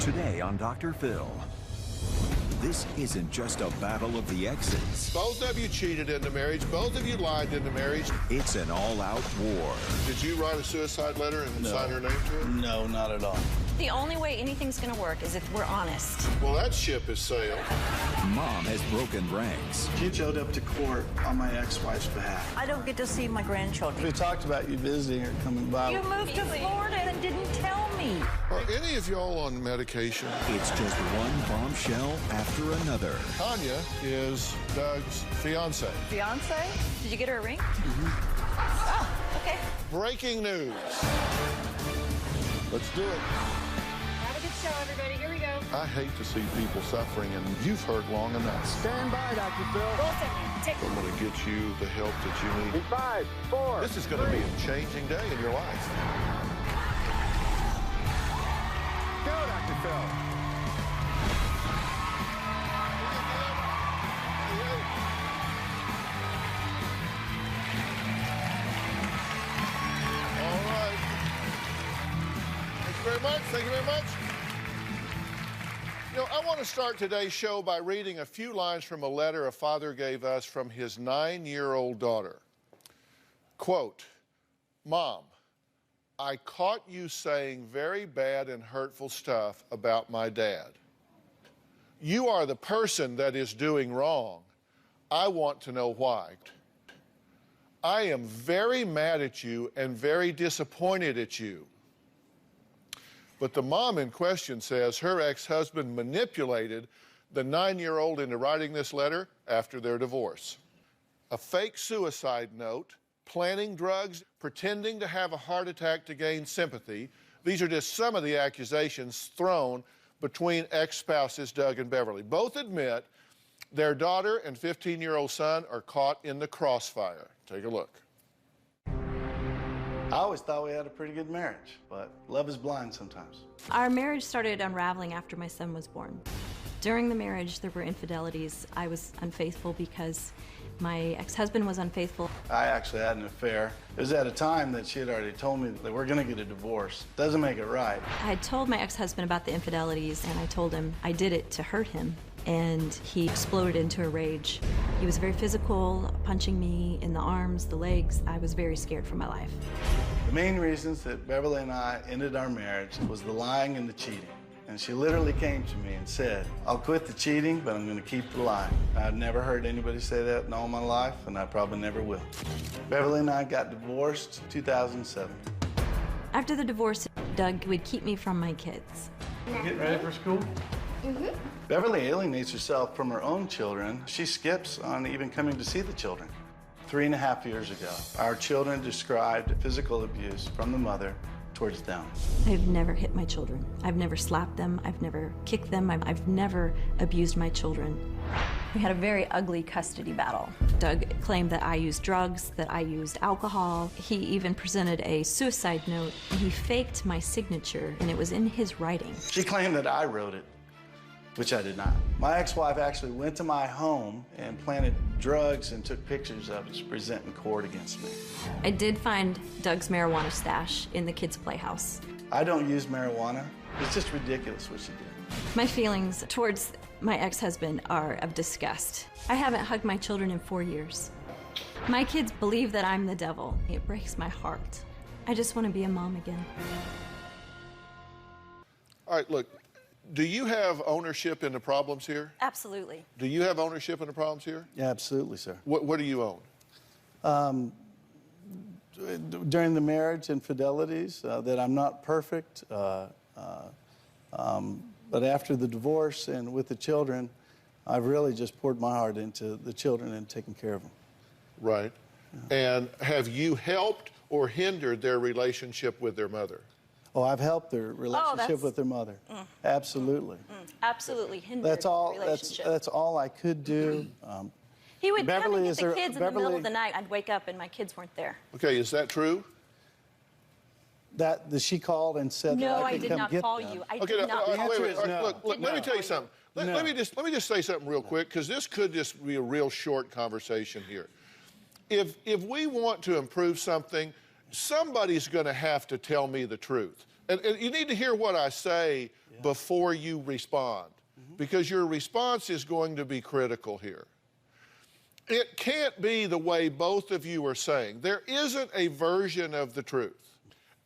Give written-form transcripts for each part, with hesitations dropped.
Today on Dr. Phil. This isn't just a battle of the exes. Both of you cheated in the marriage. Both of you lied in the marriage. It's an all-out war. Did you write a suicide letter and sign her name to it? No, not at all. The only way anything's gonna work is if we're honest. Well, that ship has sailed. Mom has broken ranks. She showed up to court on my ex-wife's behalf. I don't get to see my grandchildren. We talked about you visiting her coming by. You moved to Florida and didn't tell me. Are any of y'all on medication? It's just one bombshell after another. Tanya is Doug's fiance. Fiance? Did you get her a ring? Oh, okay. Breaking news. Let's do it. Have a good show, everybody. Here we go. I hate to see people suffering, and you've heard long enough. Stand by, Dr. Phil. Roll second. Take. I'm going to get you the help that you need. 5, 4. This is going to be a changing day in your life. Go, Dr. Phil. All right. Thank you very much. Thank you very much. You know, I want to start today's show by reading a few lines from a letter a father gave us from his 9-year-old daughter. Quote, Mom, I caught you saying very bad and hurtful stuff about my dad. You are the person that is doing wrong. I want to know why. I am very mad at you and very disappointed at you. But the mom in question says her ex-husband manipulated the 9-year-old into writing this letter after their divorce. A fake suicide note, planting drugs, pretending to have a heart attack to gain sympathy. These are just some of the accusations thrown between ex-spouses Doug and Beverly. Both admit their daughter and 15-year-old son are caught in the crossfire. Take a look. I always thought we had a pretty good marriage, but love is blind sometimes. Our marriage started unraveling after my son was born. During the marriage, there were infidelities. I was unfaithful because my ex-husband was unfaithful. I actually had an affair. It was at a time that she had already told me that we're going to get a divorce. Doesn't make it right. I had told my ex-husband about the infidelities, and I told him I did it to hurt him, and he exploded into a rage. He was very physical, punching me in the arms, the legs. I was very scared for my life. The main reasons that Beverly and I ended our marriage was the lying and the cheating. And she literally came to me and said, I'll quit the cheating, but I'm going to keep the lying. I've never heard anybody say that in all my life, and I probably never will. Beverly and I got divorced in 2007. After the divorce, Doug would keep me from my kids. Getting ready for school? Mm-hmm. Beverly alienates herself from her own children. She skips on even coming to see the children. 3.5 years ago, our children described physical abuse from the mother towards them. I've never hit my children. I've never slapped them. I've never kicked them. I've never abused my children. We had a very ugly custody battle. Doug claimed that I used drugs, that I used alcohol. He even presented a suicide note, and he faked my signature, and it was in his writing. She claimed that I wrote it, which I did not. My ex-wife actually went to my home and planted drugs and took pictures of it to present in court against me. I did find Doug's marijuana stash in the kids' playhouse. I don't use marijuana. It's just ridiculous what she did. My feelings towards my ex-husband are of disgust. I haven't hugged my children in 4 years. My kids believe that I'm the devil. It breaks my heart. I just want to be a mom again. All right, look, do you have ownership in the problems here? Absolutely. Do you have ownership in the problems here? Yeah, absolutely, sir. What do you own? During the marriage, infidelities, that I'm not perfect, but after the divorce and with the children, I've really just poured my heart into the children and taken care of them. Right. Yeah. And have you helped or hindered their relationship with their mother? Oh, I've helped their relationship with their mother. Absolutely. Absolutely hindered That's all. relationship. That's all I could do. He would come Beverly, and get the kids in the middle Beverly- of the night. I'd wake up and my kids weren't there. Okay, is that true? That she called and said that No, I I could did come not get call them. you. I Okay, did not. wait, answer wait, is all right, no. look, let me tell you something. Let me just say something real quick, because this could just be a real short conversation here. If we want to improve something, somebody's going to have to tell me the truth. And you need to hear what I say before you respond, because your response is going to be critical here. It can't be the way both of you are saying. There isn't a version of the truth.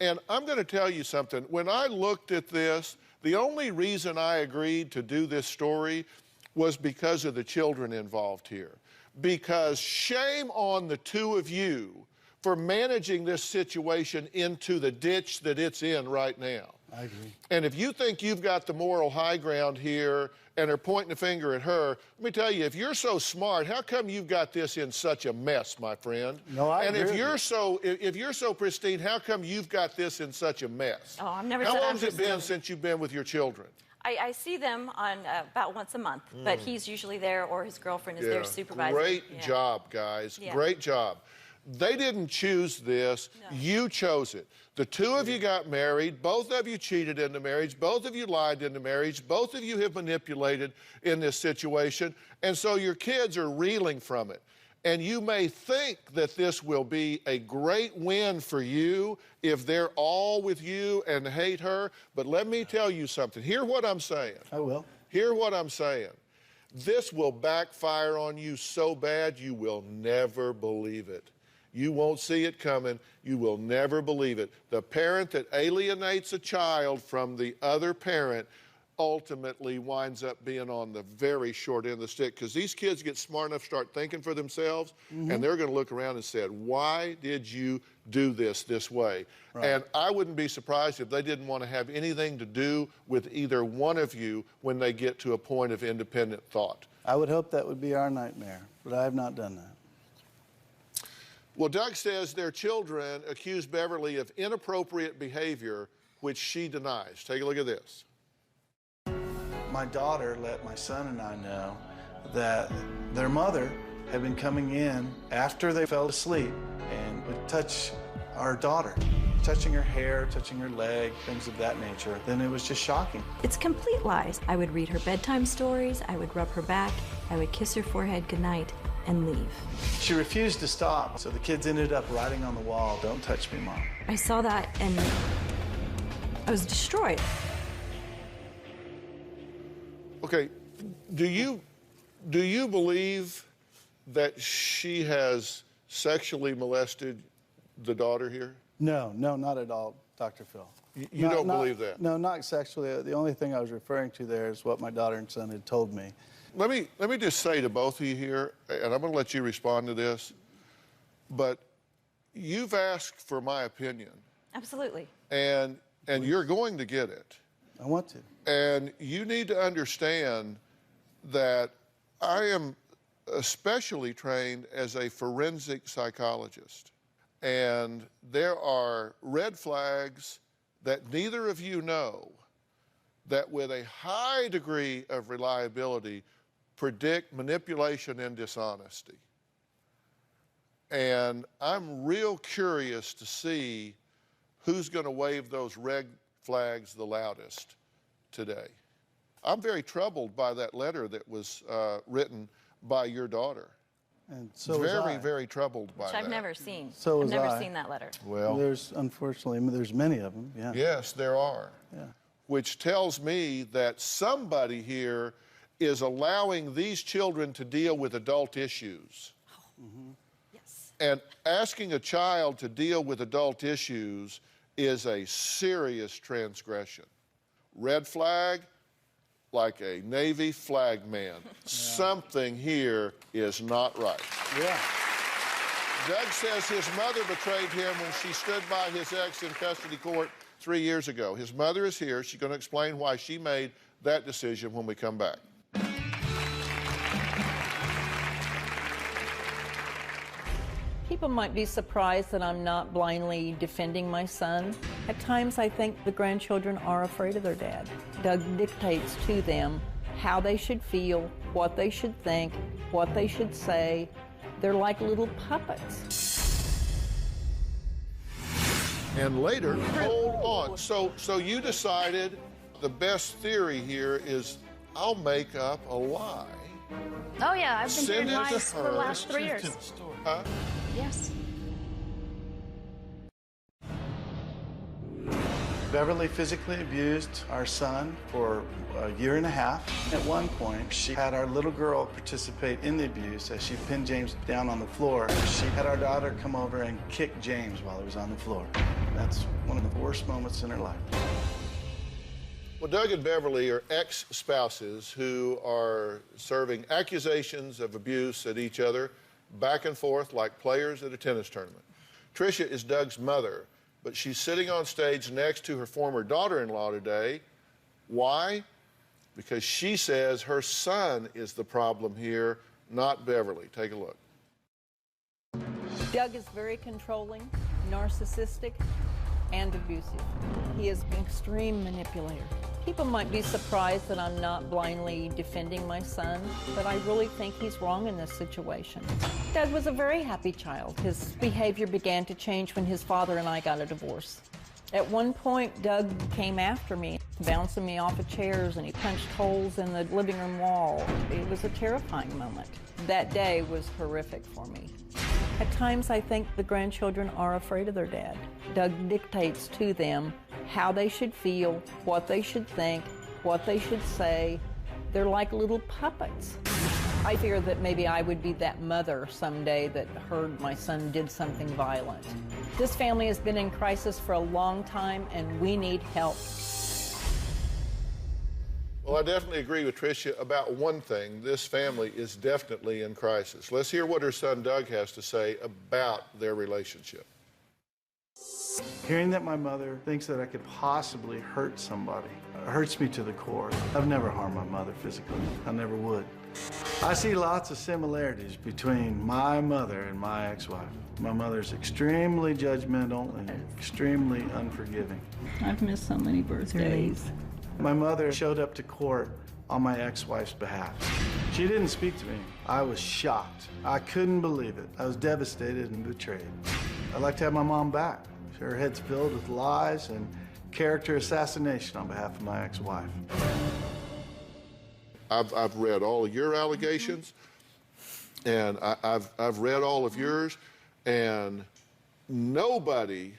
And I'm going to tell you something. When I looked at this, the only reason I agreed to do this story was because of the children involved here. Because shame on the two of you for managing this situation into the ditch that it's in right now. I agree. And if you think you've got the moral high ground here and are pointing a finger at her, let me tell you, if you're so smart, how come you've got this in such a mess, my friend? No, I and agree if with you're you. if you're so pristine, how come you've got this in such a mess? Oh, I've never How said long I'm has it been pristine. since you've been with your children? I see them on about once a month, but he's usually there, or his girlfriend is there supervising. Great Yeah. job, guys. Yeah. Great job. They didn't choose this. No. You chose it. The two of you got married. Both of you cheated in the marriage. Both of you lied in the marriage. Both of you have manipulated in this situation. And so your kids are reeling from it. And you may think that this will be a great win for you if they're all with you and hate her. But let me tell you something. Hear what I'm saying. I will. Hear what I'm saying. This will backfire on you so bad you will never believe it. You won't see it coming. You will never believe it. The parent that alienates a child from the other parent ultimately winds up being on the very short end of the stick, because these kids get smart enough to start thinking for themselves, and they're going to look around and say, why did you do this way? Right. And I wouldn't be surprised if they didn't want to have anything to do with either one of you when they get to a point of independent thought. I would hope that would be our nightmare, but I have not done that. Well, Doug says their children accuse Beverly of inappropriate behavior, which she denies. Take a look at this. My daughter let my son and I know that their mother had been coming in after they fell asleep and would touch our daughter, touching her hair, touching her leg, things of that nature. Then it was just shocking. It's complete lies. I would read her bedtime stories, I would rub her back, I would kiss her forehead goodnight, and leave. She refused to stop, so the kids ended up writing on the wall, "Don't touch me, Mom." I saw that and I was destroyed. Okay, do you believe that she has sexually molested the daughter here? No, not at all, Dr. Phil. You don't believe that? No, not sexually. The only thing I was referring to there is what my daughter and son had told me. Let me just say to both of you here, and I'm going to let you respond to this, but you've asked for my opinion. Absolutely. And you're going to get it. I want to. And you need to understand that I am especially trained as a forensic psychologist. And there are red flags that neither of you know that with a high degree of reliability predict manipulation and dishonesty. And I'm real curious to see who's going to wave those red flags the loudest today. I'm very troubled by that letter that was written by your daughter. And so was I. Very troubled by Which that. I've never seen. So I've was never I. seen that letter. Well, Unfortunately, there's many of them, yeah. yes, there are. Yeah. Which tells me that somebody here is allowing these children to deal with adult issues. Yes. And asking a child to deal with adult issues is a serious transgression. Red flag, like a Navy flag man. Something here is not right. Yeah. Doug says his mother betrayed him when she stood by his ex in custody court 3 years ago. His mother is here. She's going to explain why she made that decision when we come back. People might be surprised that I'm not blindly defending my son. At times, I think the grandchildren are afraid of their dad. Doug dictates to them how they should feel, what they should think, what they should say. They're like little puppets. And later, hold on. So you decided the best theory here is I'll make up a lie. Oh, yeah, I've been Send hearing it to lies for the her. last 3 years. Huh? Yes. Beverly physically abused our son for a year and a half. At one point, she had our little girl participate in the abuse as she pinned James down on the floor. She had our daughter come over and kick James while he was on the floor. That's one of the worst moments in her life. Well, Doug and Beverly are ex-spouses who are serving accusations of abuse at each other back and forth like players at a tennis tournament. Tricia is Doug's mother, but she's sitting on stage next to her former daughter-in-law today. Why? Because she says her son is the problem here, not Beverly. Take a look. Doug is very controlling, narcissistic, and abusive. He is an extreme manipulator. People might be surprised that I'm not blindly defending my son, but I really think he's wrong in this situation. Doug was a very happy child. His behavior began to change when his father and I got a divorce. At one point, Doug came after me, bouncing me off of chairs, and he punched holes in the living room wall. It was a terrifying moment. That day was horrific for me. At times, I think the grandchildren are afraid of their dad. Doug dictates to them how they should feel, what they should think, what they should say. They're like little puppets. I fear that maybe I would be that mother someday that heard my son did something violent. This family has been in crisis for a long time, and we need help. Well, I definitely agree with Tricia about one thing. This family is definitely in crisis. Let's hear what her son Doug has to say about their relationship. Hearing that my mother thinks that I could possibly hurt somebody hurts me to the core. I've never harmed my mother physically. I never would. I see lots of similarities between my mother and my ex-wife. My mother's extremely judgmental and extremely unforgiving. I've missed so many birthdays. My mother showed up to court on my ex-wife's behalf. She didn't speak to me. I was shocked. I couldn't believe it. I was devastated and betrayed. I'd like to have my mom back. Her head's filled with lies and character assassination on behalf of my ex-wife. I've read all of your allegations, and I've read all of yours, and nobody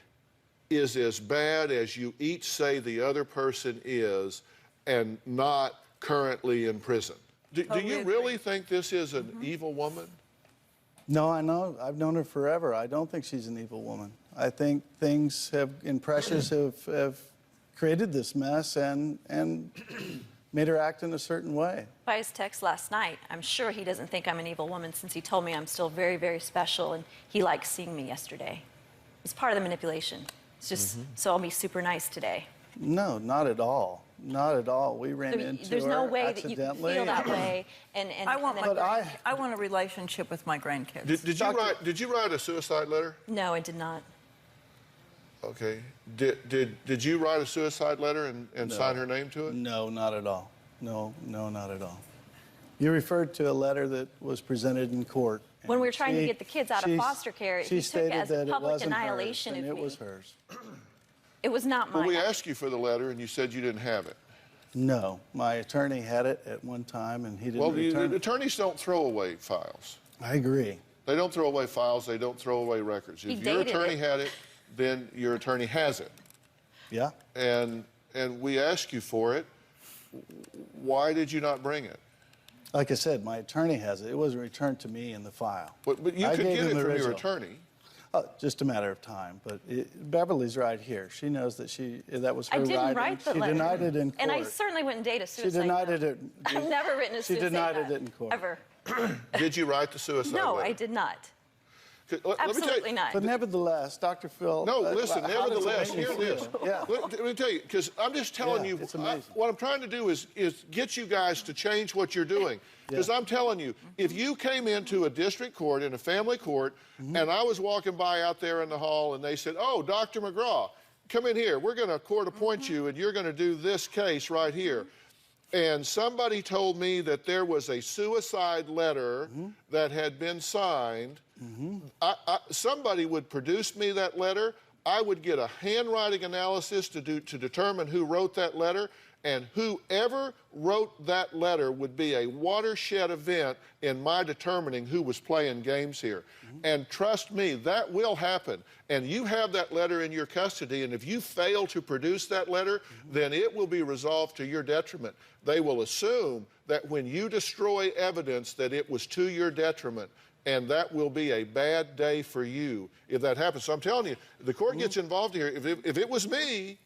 is as bad as you each say the other person is and not currently in prison. Do you really think this is an evil woman? No, I know. I've known her forever. I don't think she's an evil woman. I think things and pressures have created this mess and made her act in a certain way. By his text last night, I'm sure he doesn't think I'm an evil woman since he told me I'm still very, very special and he liked seeing me yesterday. It's part of the manipulation. It's just so I'll be super nice today. No, not at all. Not at all. We ran into There's her no way that you can accidentally. feel that way. I want I want a relationship with my grandkids. Did you write a suicide letter? No, I did not. Okay. Did you write a suicide letter and sign her name to it? No, not at all. No, not at all. You referred to a letter that was presented in court. When we were trying to get the kids out of foster care, she he took it stated as a that it public wasn't annihilation hers, of and me. it was hers. It was not mine. Well, we asked you for the letter, and you said you didn't have it. No, my attorney had it at one time, and he didn't Well, return the it. attorneys don't throw away files. I agree. They don't throw away files. They don't throw away records. He If your dated attorney it. had it, then your attorney has it. Yeah. And we asked you for it. Why did you not bring it? Like I said, my attorney has it. It wasn't returned to me in the file. But you I could gave get him it the from your original. attorney. Just a matter of time. But Beverly's right here. She knows that that was her I writing. didn't write the She letter. denied it in court. And I certainly wouldn't date a suicide She denied note. it. I've never written a She suicide denied note. it in court. Ever. Did you write the suicide No, letter? I did not. Let me tell you- Absolutely not. But nevertheless, Dr. Phil. No, listen, how does it nevertheless, make you hear this. feel? Yeah. Let me tell you, because I'm just telling Yeah, you, it's amazing. what I'm trying to do is get you guys to change what you're doing. Because I'm telling you, if you came into a district court, in a family court, and I was walking by out there in the hall and they said, oh, Dr. McGraw, come in here. We're going to court appoint you and you're going to do this case right here. And somebody told me that there was a suicide letter that had been signed. Somebody would produce me that letter. I would get a handwriting analysis to determine who wrote that letter, And whoever wrote that letter would be a watershed event in my determining who was playing games here. And trust me, that will happen. And you have that letter in your custody, and if you fail to produce that letter, then it will be resolved to your detriment. They will assume that when you destroy evidence that it was to your detriment, and that will be a bad day for you if that happens. So I'm telling you, the court gets involved here. If it was me,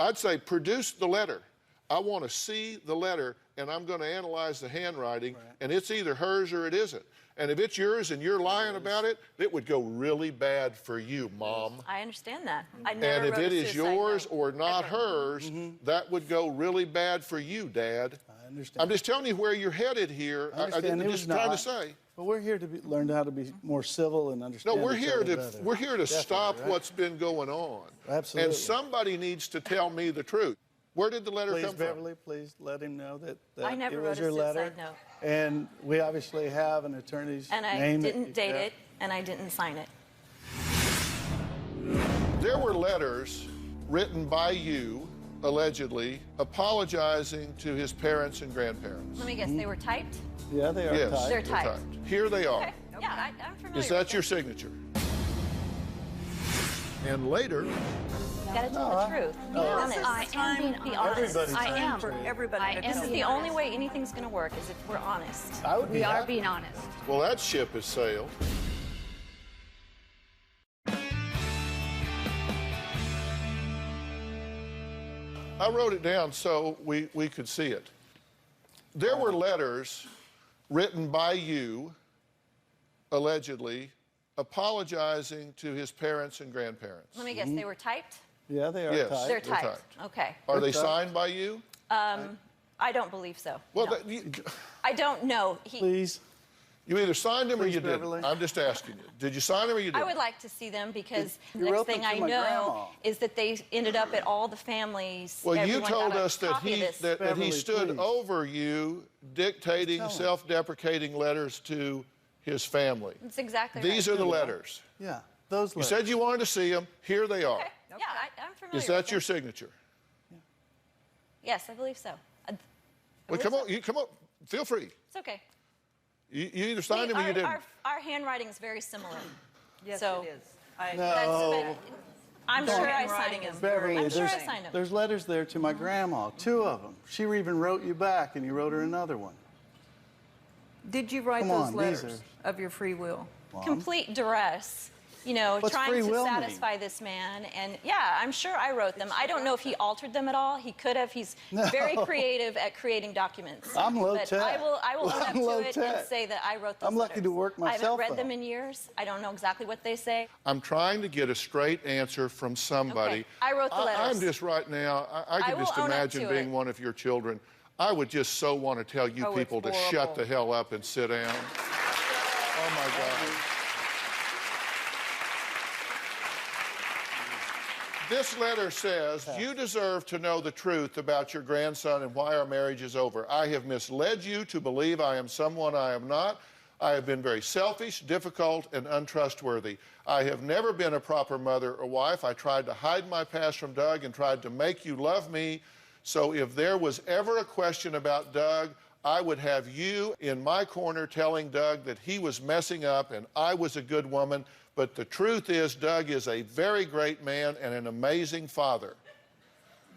I'd say produce the letter. I want to see the letter, and I'm going to analyze the handwriting, and it's either hers or it isn't. And if it's yours and you're lying about it, it would go really bad for you, Mom. I understand that. I never And if wrote it a is suicide yours note, or not ever. hers, that would go really bad for you, Dad. I understand. I'm just telling you where you're headed here. I understand. I'm just trying to say. But we're here to learn how to be more civil and understand. No, we're each here other to better. we're here to Definitely, stop right? what's been going on. Absolutely. And somebody needs to tell me the truth. Where did the letter Please, come from? Beverly, please let him know that I never it wrote was a your suicide letter. note. And we obviously have an attorney's And I name. didn't date it, and I didn't sign it. There were letters written by you, allegedly, apologizing to his parents and grandparents. Let me guess, they were typed? Yeah, they are Yes, typed. They're typed. Here they are. Okay. Yeah, I'm familiar Is with that it. your signature? And later, You gotta tell the truth. Be honest. I am being Be honest. honest. I am. For everybody. I am This is being the only honest. way anything's gonna work is if we're honest. I would be We are happy. being honest. well, that ship has sailed. I wrote it down so we could see it. There were letters written by you, allegedly, apologizing to his parents and grandparents. Let me guess, they were typed? Yeah, they are Yes. typed. They're They're typed. Okay. Are they What's that? signed by you? I don't believe so. Well, No. I don't know. Please. you either signed them or Please, you didn't. Beverly. I'm just asking you. Did you sign them or you didn't? I would like to see them because You the next wrote them thing to I my know grandma. is that they ended up at all the families. Well, you Everyone told got a us that copy of he this. that he Beverly, stood please. over you dictating Tell him. self-deprecating letters to his family. That's exactly These right. are the letters. Yeah, those You letters. said you wanted to see them. Here they are. Okay. Yeah, I'm familiar Is that with your them. signature? Yes, I believe so. I Well, believe come so. on. Come on. Feel free. It's okay. You either signed them or you our, didn't. our handwriting is very similar. Yes, So- it is. I, No. I'm sure I handwriting signed is them. Beverly, I'm sure I there's, signed them. there's letters there to my grandma, 2 of them. She even wrote you back, and you wrote her another one. Did you write Come those on, letters these of your free will? Mom. Complete duress. You know, What's trying free to will mean? satisfy this man. And yeah, I'm sure I wrote them. I don't know if he altered them at all. He could have. He's very creative at creating documents. I'm low But tech. I will own up I'm to low it and tech. say that I wrote those I'm lucky letters. to work my I haven't cell read phone. them in years. I don't know exactly what they say. I'm trying to get a straight answer from somebody. Okay. I wrote the I'm letters. just right now, I I can will just own up imagine to being it. one of your children. I would just so want to tell you Oh, it's people to horrible. shut the hell up and sit down. Oh, my God. This letter says, you deserve to know the truth about your grandson and why our marriage is over. I have misled you to believe I am someone I am not. I have been very selfish, difficult, and untrustworthy. I have never been a proper mother or wife. I tried to hide my past from Doug and tried to make you love me. So if there was ever a question about Doug, I would have you in my corner telling Doug that he was messing up and I was a good woman. But the truth is, Doug is a very great man and an amazing father.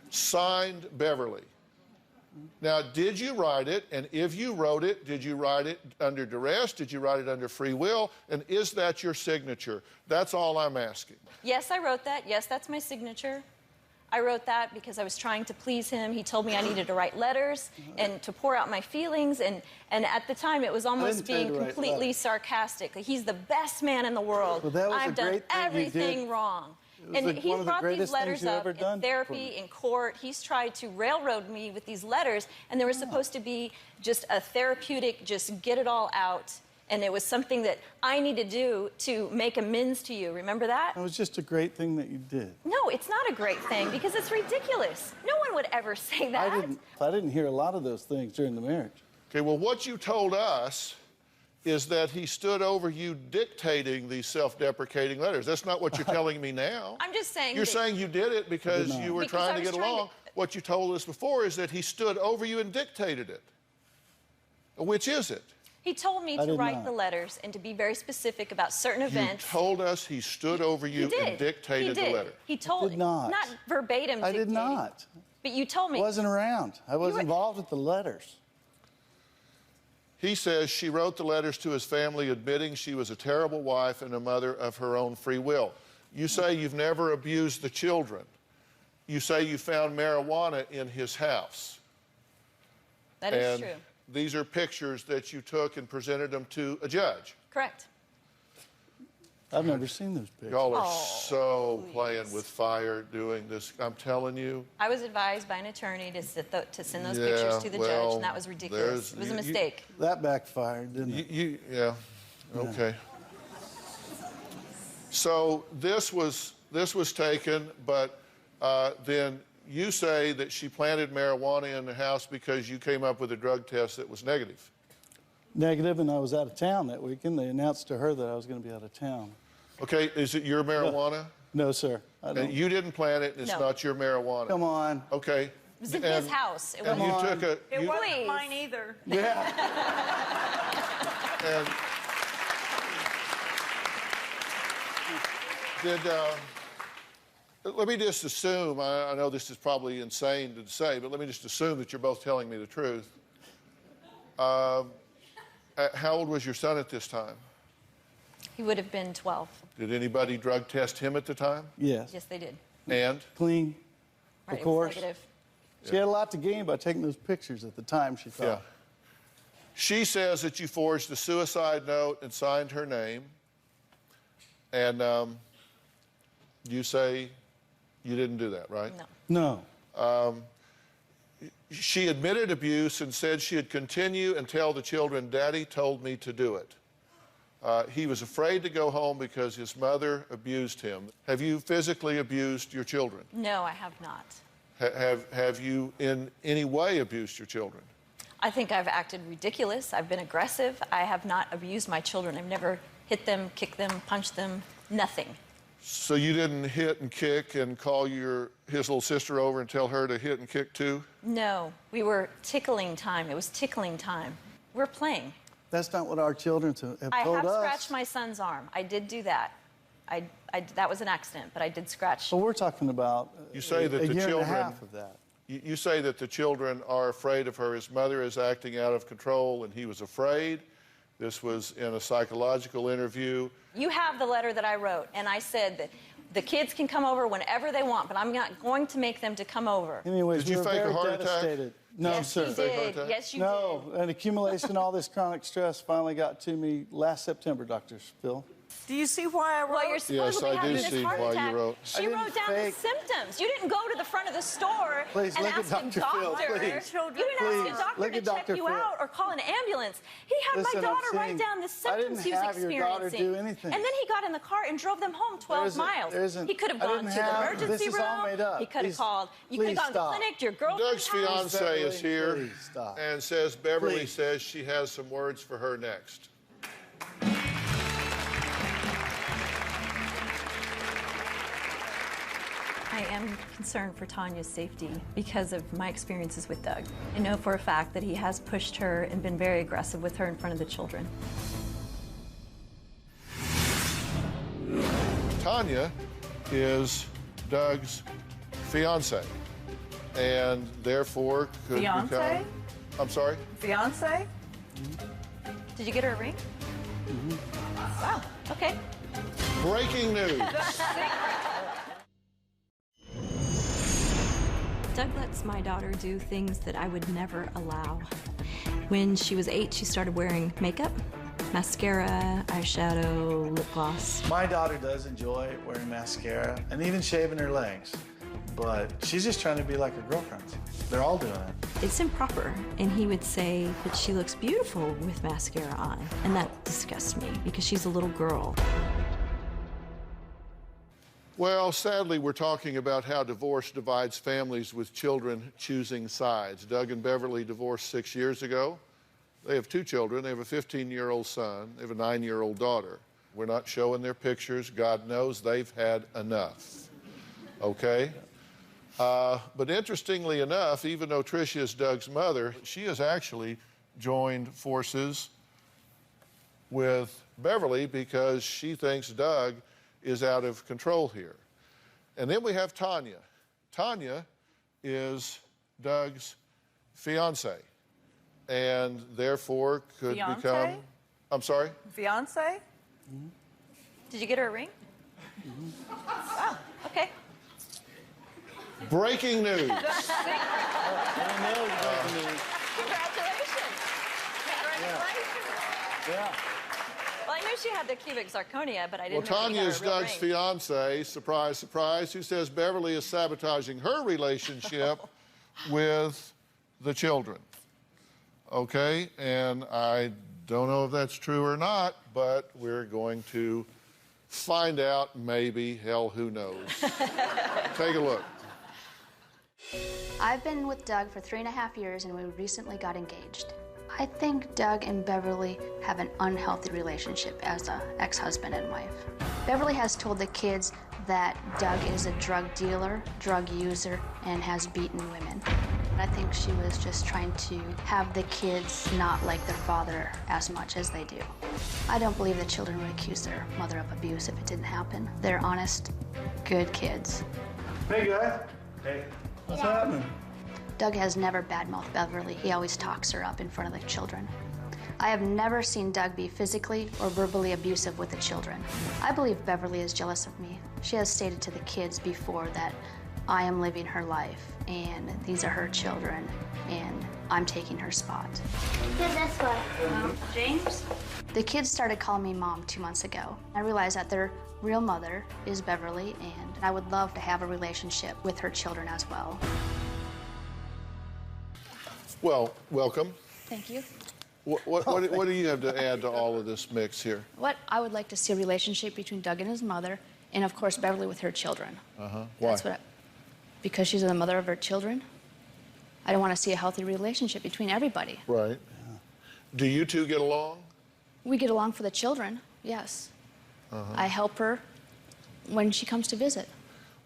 Signed, Beverly. Now, did you write it? And if you wrote it, did you write it under duress? Did you write it under free will? And is that your signature? That's all I'm asking. Yes, I wrote that. Yes, that's my signature. I wrote that because I was trying to please him. He told me I needed to write letters and to pour out my feelings. And at the time, it was almost didn't tell you being to write completely letters. sarcastic. Like, he's the best man in the world. Well, that was I've a done great thing you everything did. wrong. was And like he one of the brought these greatest things letters you up ever in done for therapy, me. in court. He's tried to railroad me with these letters, and they were supposed to be just a therapeutic, just get it all out. And it was something that I need to do to make amends to you. Remember that? It was just a great thing that you did. No, it's not a great thing because it's ridiculous. No one would ever say that. I didn't hear a lot of those things during the marriage. Okay, well, what you told us is that he stood over you dictating these self-deprecating letters. That's not what you're telling me now. I'm just saying You're that- saying you did it because not. you were Because I trying to was get trying along. what you told us before is that he stood over you and dictated it. Which is it? He told me I to did write not. the letters and to be very specific about certain events. You told us he stood over you He did. and dictated he did. the letter. He told did not. verbatim I did dictating. not. But you told me. I wasn't around. I was were- involved with the letters. He says she wrote the letters to his family admitting she was a terrible wife and a mother of her own free will. You say you've never abused the children. You say you found marijuana in his house. That is And true. these are pictures that you took and presented them to a judge. Correct. I've never seen those pictures. Y'all are so playing with fire doing this. I'm telling you. I was advised by an attorney to, to send those Yeah, pictures to the judge, well, and that was ridiculous. there's- It was a you- mistake. That backfired, didn't it? Yeah, okay. So this was taken, but then you say that she planted marijuana in the house because you came up with a drug test that was negative. Negative, and I was out of town that weekend. They announced to her that I was going to be out of town. Okay, is it your marijuana? No, sir. I And don't. you didn't plant it, and it's No. not your marijuana. Come on. Okay. It was in his house. It And you wasn't. took a. It you- wasn't Please. mine either. Yeah. And did, let me just assume, I know this is probably insane to say, but let me just assume that you're both telling me the truth. How old was your son at this time? He would have been 12. Did anybody drug test him at the time? Yes. Yes, they did. And? Clean. Right, Of it was course. negative. She had a lot to gain by taking those pictures at the time, she thought. Yeah. She says that you forged a suicide note and signed her name. And you say you didn't do that, right? No. No. She admitted abuse and said she'd continue and tell the children, Daddy told me to do it. He was afraid to go home because his mother abused him. Have you physically abused your children? No, I have not. Have you in any way abused your children? I think I've acted ridiculous. I've been aggressive. I have not abused my children. I've never hit them, kicked them, punched them, nothing. So you didn't hit and kick and call his little sister over and tell her to hit and kick too? No, we were tickling time. It was tickling time. We're playing. That's not what our children have I told have us. scratched my son's arm. I did do that. That was an accident, but I did scratch. Well, we're talking about You say that a the year and a children- half of that. You say that the children are afraid of her. His mother is acting out of control and he was afraid. This was in a psychological interview. You have the letter that I wrote, and I said that the kids can come over whenever they want, but I'm not going to make them to come over. Anyways, Did you we were fake a very heart attack? devastated. No, yes, sir. you Fake heart did. attack? Yes, you No, did. an accumulation of all this chronic stress finally got to me last September, Dr. Phil. Do you see why I wrote? Well, you're Yes, supposedly I do having this see heart why you attack. wrote. I She didn't wrote down fake- the symptoms. You didn't go to the front of the store Please, and look at ask a Dr. Phil, doctor. please. You didn't ask Please, a doctor look to at check Dr. you Phil. out or call an ambulance. He had Listen, my I'm daughter write saying, down the I symptoms didn't he was have your daughter experiencing. do anything. And then he got in the car and drove them home 12 miles. He could have I gone didn't to the have- emergency this is all room. made up. He could have Please- called. You could have please gone to the stop. clinic, to your Doug's girlfriend's house. fiance is here Please stop. and says Beverly Please. says she has some words for her next. I am concerned for Tanya's safety because of my experiences with Doug. I know for a fact that he has pushed her and been very aggressive with her in front of the children. Tanya is Doug's fiance and therefore could Fiancé? become... I'm sorry? Fiance? Did you get her a ring? Wow, okay. Breaking news. Doug lets my daughter do things that I would never allow. When she was 8, she started wearing makeup, mascara, eyeshadow, lip gloss. My daughter does enjoy wearing mascara and even shaving her legs, but she's just trying to be like her girlfriends. They're all doing it. It's improper, and he would say that she looks beautiful with mascara on, and that disgusts me because she's a little girl. Well, sadly, we're talking about how divorce divides families with children choosing sides. Doug and Beverly divorced 6 years ago. They have 2 children. They have a 15-year-old son. They have a 9-year-old daughter. We're not showing their pictures. God knows they've had enough. Okay? But interestingly enough, even though Tricia is Doug's mother, she has actually joined forces with Beverly because she thinks Doug is out of control here. And then we have Tanya. Tanya is Doug's fiance and therefore could Fiancé? become... I'm sorry? Fiance? Did you get her a ring? Oh, okay. Breaking news. Congratulations. Yeah. Well, I knew she had the cubic zirconia, but I Well, didn't know Tanya she is had a real Doug's ring. fiance, surprise, surprise, who says Beverly is sabotaging her relationship with the children. Okay, and I don't know if that's true or not, but we're going to find out, maybe. Hell, who knows? Take a look. I've been with Doug for 3.5 years, and we recently got engaged. I think Doug and Beverly have an unhealthy relationship as an ex-husband and wife. Beverly has told the kids that Doug is a drug dealer, drug user, and has beaten women. I think she was just trying to have the kids not like their father as much as they do. I don't believe the children would accuse their mother of abuse if it didn't happen. They're honest, good kids. Hey, guys. Hey. What's happening? Doug has never badmouthed Beverly. He always talks her up in front of the children. I have never seen Doug be physically or verbally abusive with the children. I believe Beverly is jealous of me. She has stated to the kids before that I am living her life, and these are her children, and I'm taking her spot. This one. James? The kids started calling me Mom 2 months ago. I realized that their real mother is Beverly, and I would love to have a relationship with her children as well. Well, welcome. Thank you. What do you have to add to all of this mix here? What I would like to see a relationship between Doug and his mother, and of course Beverly with her children. Why? That's what because she's the mother of her children. I don't want to see a healthy relationship between everybody. Right. Do you two get along? We get along for the children, yes. I help her when she comes to visit.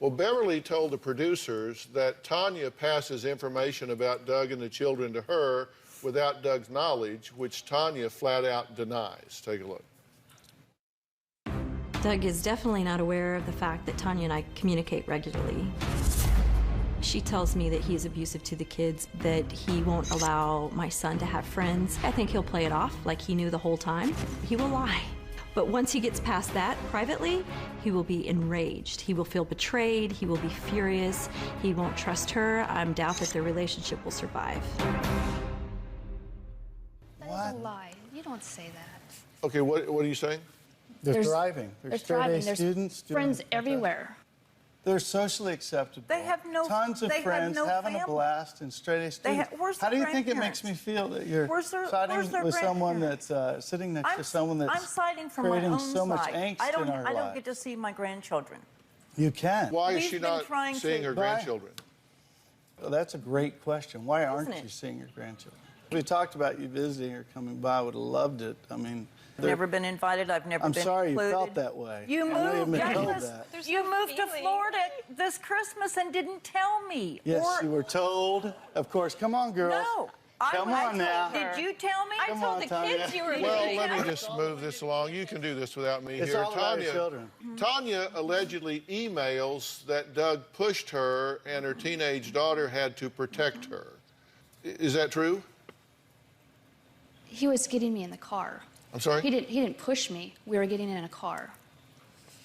Well, Beverly told the producers that Tanya passes information about Doug and the children to her without Doug's knowledge, which Tanya flat out denies. Take a look. Doug is definitely not aware of the fact that Tanya and I communicate regularly. She tells me that he's abusive to the kids, that he won't allow my son to have friends. I think he'll play it off like he knew the whole time. He will lie. But once he gets past that privately, he will be enraged. He will feel betrayed. He will be furious. He won't trust her. I doubt that their relationship will survive. That is a lie. You don't say that. Okay, what are you saying? They're thriving. They're straight A thriving. There's students. doing friends fantastic. everywhere. They're socially acceptable. They have no- Tons of they have friends, no having a family. blast, and straight A students. where's How do their you think it makes grandparents? me feel that you're Where's their siding with someone grandparents? that's sitting next to someone I'm that's siding for my creating own so much side. angst I don't, in our I don't lives? get to see my grandchildren. You can. Why is We've she been not trying seeing to- her Why? grandchildren? Well, that's a great question. Why aren't Isn't you it? seeing your grandchildren? We talked about you visiting or coming by. I would have loved it. I mean, I've never been invited. I've never I'm been sorry you included. felt that way. You I know you've moved, been told Douglas. that. You moved to Florida this Christmas and didn't tell me. Yes, Or- you were told. Of course. Come on, girls. No. Come on now. Did you tell me? Come on, Tanya. Well, let me just move this along. You can do this without me It's here. all about your children. Tanya allegedly emails that Doug pushed her and her teenage daughter had to protect her. Is that true? He was getting me in the car. I'm sorry? He didn't push me. We were getting in a car.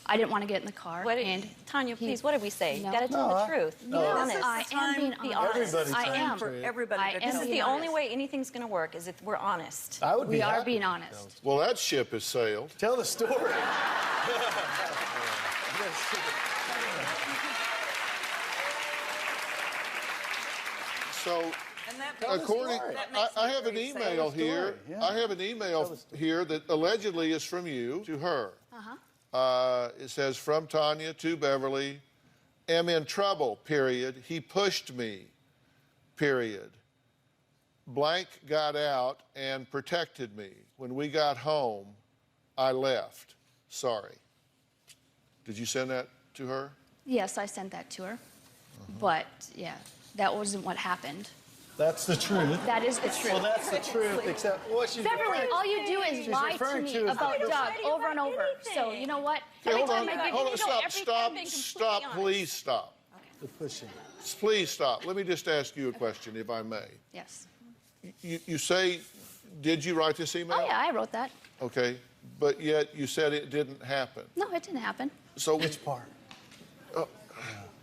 I didn't want to get in the car. and Tanya, he- please, what did we say? No. You gotta tell No, the truth. no. Be This honest. is- I am being Be honest. honest. Everybody's I saying am. for everybody I to am tell This is being the only honest. way anything's gonna work, is if we're honest. I would be We are happy. being honest. Well, that ship has sailed. Tell the story. So, And that- according, that makes I me have an very sad. email here. yeah. I have an email here that allegedly is from you to her. It says, from Tanya to Beverly, am in trouble, period. He pushed me, period. Blank got out and protected me. When we got home, I left. Sorry. Did you send that to her? Yes, I sent that to her. But, yeah, that wasn't what happened. That's the truth. That is the truth. Well, that's the truth, except what she's Beverly, referring- all you do is she's lie to referring me to is about the- Doug over and over. So, you know what? Okay, hold time on, I give hold you on, know, stop, every stop, time being completely stop, honest. please stop. The pushing. Please stop. Let me just ask you a question, if I may. Yes. You say, did you write this email? Oh, yeah, I wrote that. Okay, but yet you said it didn't happen. No, it didn't happen. So Which part?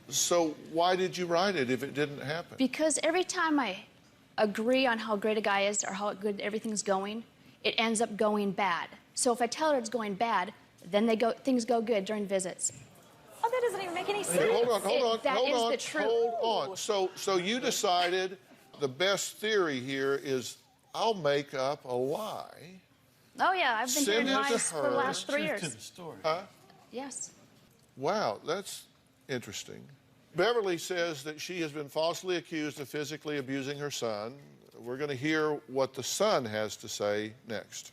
So why did you write it if it didn't happen? Because every time I agree on how great a guy is or how good everything's going, it ends up going bad. So if I tell her it's going bad, then things go good during visits. Oh, that doesn't even make any sense. Hold on. That is the truth. Hold on. So you decided the best theory here is I'll make up a lie. Oh, yeah, I've been Send hearing it to lies for the her. last 3 Truth to years. the story. Huh? Yes. Wow, that's interesting. Beverly says that she has been falsely accused of physically abusing her son. We're going to hear what the son has to say next.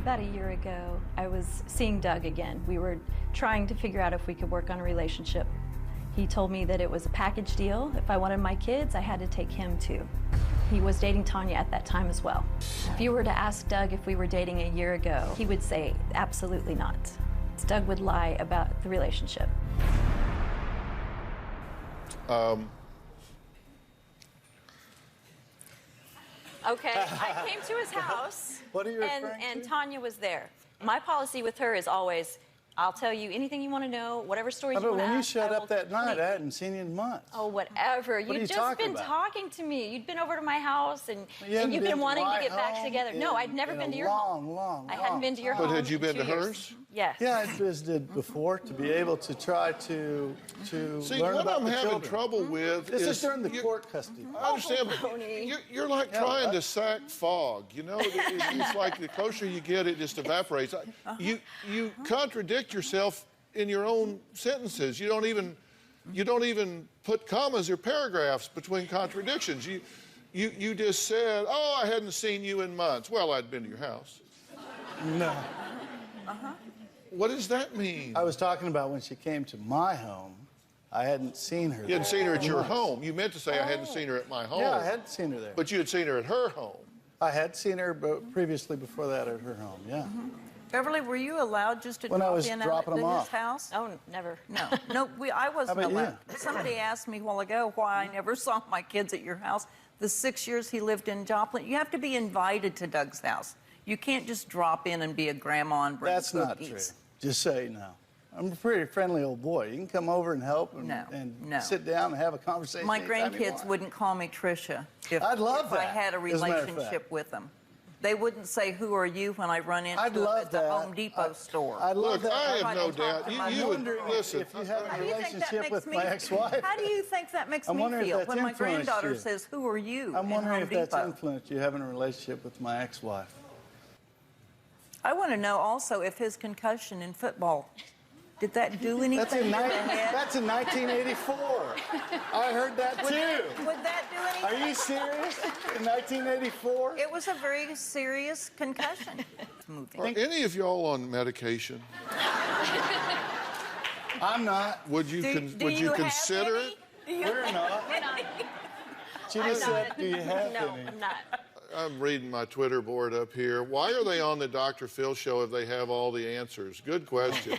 About a year ago, I was seeing Doug again. We were trying to figure out if we could work on a relationship. He told me that it was a package deal. If I wanted my kids, I had to take him too. He was dating Tanya at that time as well. If you were to ask Doug if we were dating a year ago, he would say absolutely not. Doug would lie about the relationship. Okay, I came to his house. What are you and, referring and to? Tanya was there. My policy with her is always, I'll tell you anything you want to know, whatever stories you But want to when you ask. showed I up will that night, I complete. hadn't seen you in months. Oh, whatever. are you You'd just talking been about? talking to me. You'd been over to my house, and You hadn't you've been wanting to my get back home together. No, I'd never in been a to your home. long I hadn't been to your time. But home. had you in been 2 to years. hers? Yes. Yeah, I visited before to be able to try to See, learn what about I'm the having children. trouble with This is during the you- court custody. I understand, but you're like Yeah, trying I- to sack fog. You know, it's like the closer you get, it just evaporates. You contradict yourself in your own sentences. You don't even put commas or paragraphs between contradictions. You just said, "Oh, I hadn't seen you in months." Well, I'd been to your house. No. What does that mean? I was talking about when she came to my home. I hadn't seen her. You hadn't seen her at your home. You meant to say I hadn't seen her at my home. Yeah, I hadn't seen her there. But you had seen her at her home. I had seen her previously before that at her home, yeah. Beverly, were you allowed just to When I drop was in dropping at them his off. house? Oh, never. No, I wasn't How about allowed. Somebody asked me a while ago why I never saw my kids at your house. The 6 years he lived in Joplin, you have to be invited to Doug's house. You can't just drop in and be a grandma and bring That's not cookies. true. Just so you know. I'm a pretty friendly old boy. You can come over and help and, No. sit down and have a conversation. My anytime you grandkids want. wouldn't call me Tricia if I'd love I that, had a as a matter of relationship fact. with them. They wouldn't say, "Who are you?" when I run into I'd them love at the that. Home Depot store. I'd love Look, that. I have I no don't talk doubt. to my You would wondering listen. if you had a How do you think that relationship makes with me my ex-wife. How do you think that makes I'm me wondering if feel that's when my influenced granddaughter you. says, "Who are you?" I'm in wondering Home if that's Depot? influenced you having a relationship with my ex-wife. I want to know also if his concussion in football, did that do anything That's to in, the head? that's in 1984. I heard that too. Would that do anything? Are you serious? In 1984? It was a very serious concussion. Are any of y'all on medication? I'm not. Would you Do would you have consider any? it? We're not. She just said, do you have No, any? I'm not. I'm reading my Twitter board up here. Why are they on the Dr. Phil show if they have all the answers? Good question.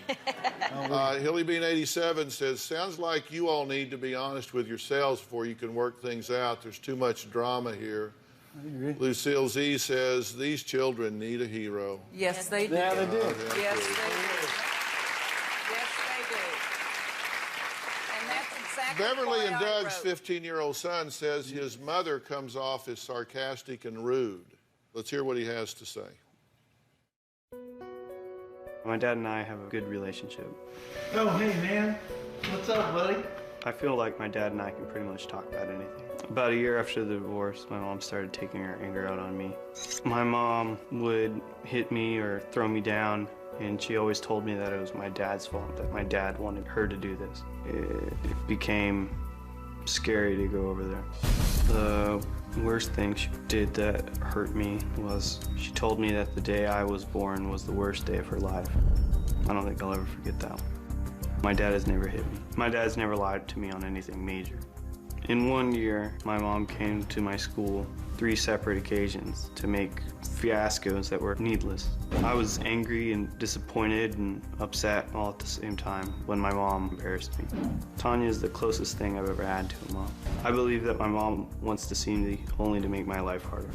Hillybean87 says, sounds like you all need to be honest with yourselves before you can work things out. There's too much drama here. I agree. Lucille Z says, these children need a hero. Yes, they do. Yeah, they do. Yes, they do. Yes, they do. And that's exactly Beverly why and I Doug's wrote. 15-year-old son says his mother comes off as sarcastic and rude. Let's hear what he has to say. My dad and I have a good relationship. Oh, hey, man. What's up, buddy? I feel like my dad and I can pretty much talk about anything. About a year after the divorce, my mom started taking her anger out on me. My mom would hit me or throw me down, and she always told me that it was my dad's fault, that my dad wanted her to do this. It became scary to go over there. The The worst thing she did that hurt me was she told me that the day I was born was the worst day of her life. I don't think I'll ever forget that one. My dad has never hit me. My dad's never lied to me on anything major. In 1 year, my mom came to my school 3 separate occasions to make fiascos that were needless. I was angry and disappointed and upset all at the same time when my mom embarrassed me. Tanya is the closest thing I've ever had to a mom. I believe that my mom wants to see me only to make my life harder.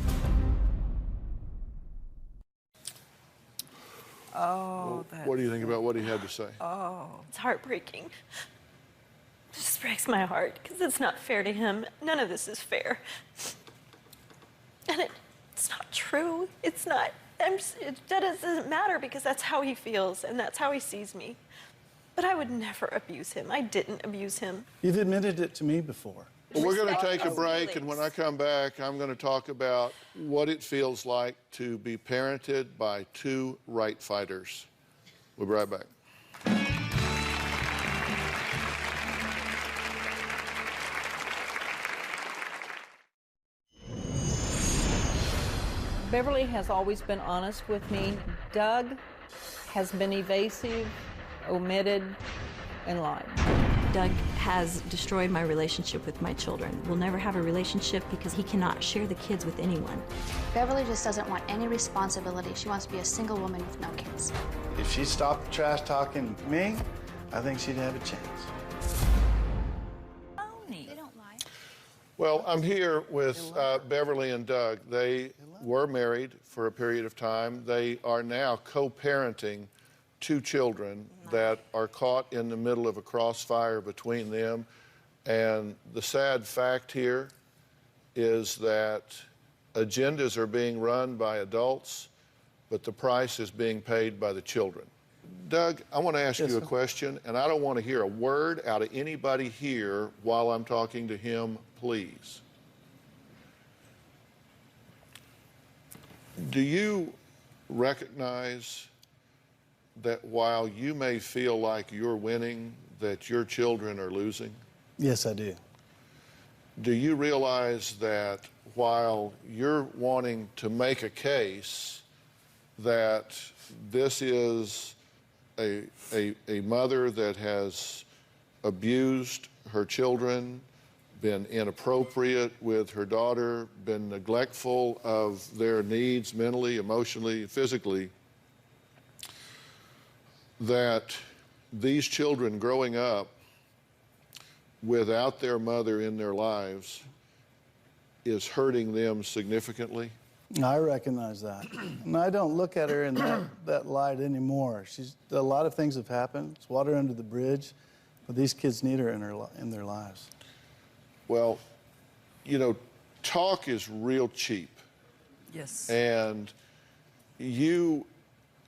Oh, What do you think about what he had to say? It's heartbreaking. It just breaks my heart because it's not fair to him. None of this is fair. And it's not true. It's not. That doesn't matter because that's how he feels and that's how he sees me. But I would never abuse him. I didn't abuse him. You've admitted it to me before. Well, we're going to take a break, and when I come back, I'm going to talk about what it feels like to be parented by 2 right fighters. We'll be right back. Beverly has always been honest with me. Doug has been evasive, omitted, and lied. Doug has destroyed my relationship with my children. We'll never have a relationship because he cannot share the kids with anyone. Beverly just doesn't want any responsibility. She wants to be a single woman with no kids. If she stopped trash talking me, I think she'd have a chance. They don't lie. Well, I'm here with Beverly and Doug. They were married for a period of time. They are now co-parenting 2 children that are caught in the middle of a crossfire between them. And the sad fact here is that agendas are being run by adults, but the price is being paid by the children. Doug, I want to ask you a question, and I don't want to hear a word out of anybody here while I'm talking to him, please. Do you recognize that while you may feel like you're winning, that your children are losing? Yes, I do. Do you realize that while you're wanting to make a case that this is a mother that has abused her children, been inappropriate with her daughter, been neglectful of their needs mentally, emotionally, physically, that these children growing up without their mother in their lives is hurting them significantly? I recognize that. And I don't look at her in that light anymore. A lot of things have happened. It's water under the bridge, but these kids need her in their lives. Well, you know, talk is real cheap. Yes. And you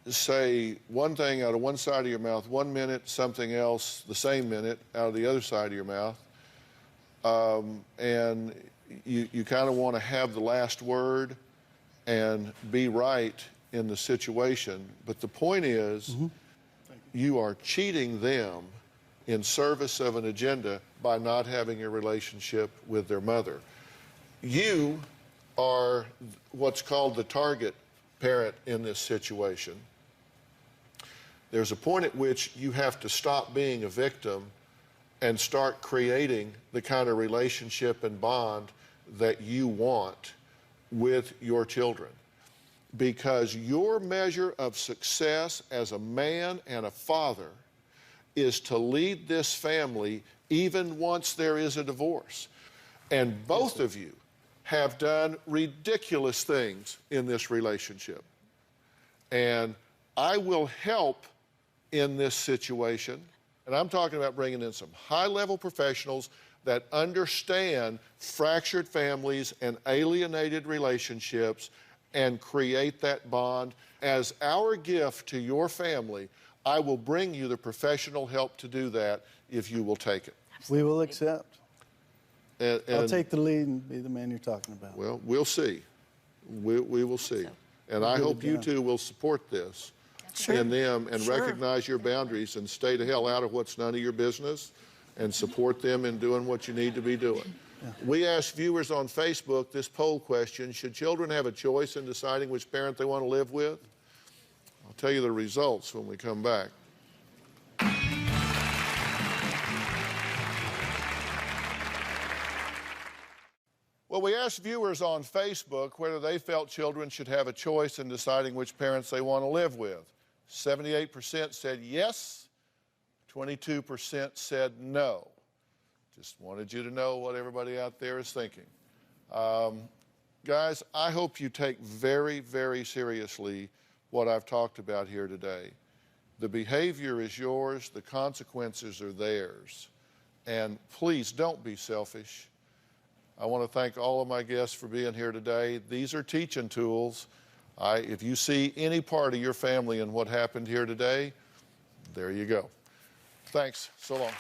say one thing out of one side of your mouth 1 minute, something else the same minute out of the other side of your mouth. And you kind of want to have the last word and be right in the situation. But the point is, you are cheating them in service of an agenda by not having a relationship with their mother. You are what's called the target parent in this situation. There's a point at which you have to stop being a victim and start creating the kind of relationship and bond that you want with your children. Because your measure of success as a man and a father is to lead this family even once there is a divorce. And both of you have done ridiculous things in this relationship. And I will help in this situation. And I'm talking about bringing in some high-level professionals that understand fractured families and alienated relationships and create that bond. As our gift to your family, I will bring you the professional help to do that if you will take it. We will accept. And I'll take the lead and be the man you're talking about. Well, we'll see. We will see. And I hope you two will support this in them and recognize your boundaries and stay the hell out of what's none of your business and support them in doing what you need to be doing. We asked viewers on Facebook this poll question: should children have a choice in deciding which parent they want to live with? I'll tell you the results when we come back. Well, we asked viewers on Facebook whether they felt children should have a choice in deciding which parents they want to live with. 78% said yes, 22% said no. Just wanted you to know what everybody out there is thinking. Guys, I hope you take very, very seriously what I've talked about here today. The behavior is yours, the consequences are theirs. And please don't be selfish. I want to thank all of my guests for being here today. These are teaching tools. If you see any part of your family in what happened here today, there you go. Thanks. So long.